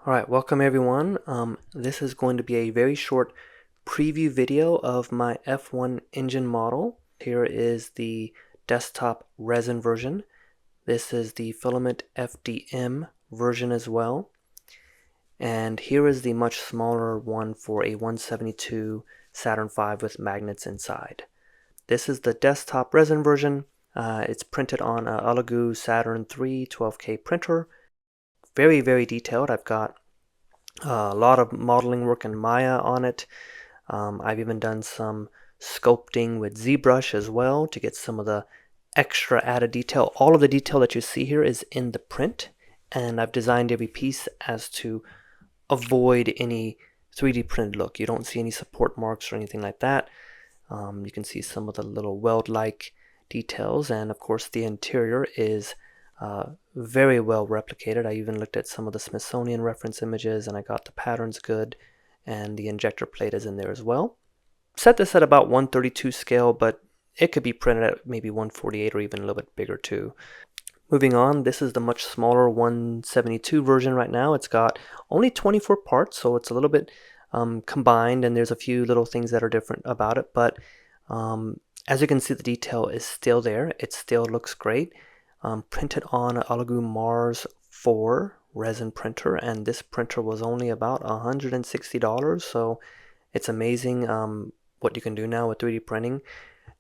Alright, welcome everyone. This is going to be a very short preview video of my F1 engine model. Here is the desktop resin version. This is the filament FDM version as well. And here is the much smaller one for a 172 Saturn V with magnets inside. This is the desktop resin version. It's printed on a Elegoo Saturn III 12K printer. Very, very detailed. I've got a lot of modeling work in Maya on it. I've even done some sculpting with ZBrush as well to get some of the extra added detail. All of the detail that you see here is in the print, and I've designed every piece as to avoid any 3D printed look. You don't see any support marks or anything like that. You can see some of the little weld-like details, and of course the interior is very well replicated. I even looked at some of the Smithsonian reference images and I got the patterns good, and the injector plate is in there as well. Set this at about 132 scale, but it could be printed at maybe 148 or even a little bit bigger too. Moving on, this is the much smaller 172 version right now. It's got only 24 parts, so it's a little bit combined, and there's a few little things that are different about it, but as you can see, the detail is still there. It still looks great. Printed on an Elegoo Mars 4 resin printer, and this printer was only about $160, so it's amazing what you can do now with 3D printing.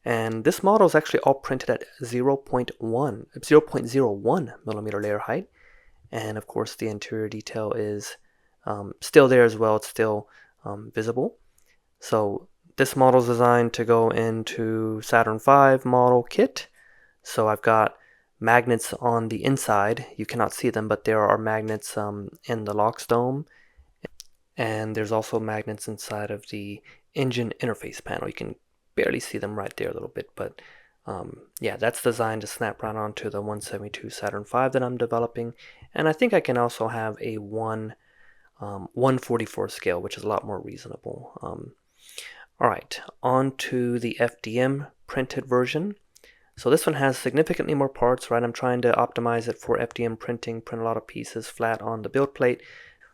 And this model is actually all printed at 0.01 millimeter layer height, and of course the interior detail is still there as well. It's still visible. So this model is designed to go into Saturn V model kit. So I've got magnets on the inside. You cannot see them, but there are magnets in the LOX dome, and there's also magnets inside of the engine interface panel. You can barely see them right there a little bit, but yeah, that's designed to snap right onto the 172 Saturn V that I'm developing. And I think I can also have a 144 scale, which is a lot more reasonable. Alright, on to the FDM printed version. So this one has significantly more parts, right? I'm trying to optimize it for FDM printing, print a lot of pieces flat on the build plate.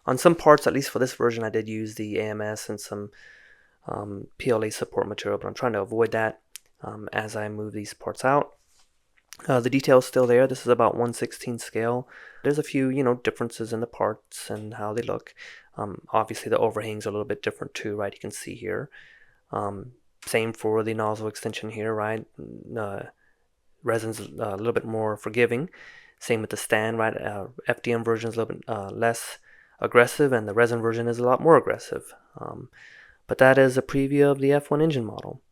On some parts, at least for this version, I did use the AMS and some PLA support material, but I'm trying to avoid that as I move these parts out. The detail is still there. This is about 1/16 scale. There's a few, differences in the parts and how they look. Obviously, the overhangs are a little bit different too, right? You can see here. Same for the nozzle extension here, right? Resin's a little bit more forgiving. Same with the stand, right? FDM version is a little bit less aggressive, and the resin version is a lot more aggressive. But that is a preview of the F1 engine model.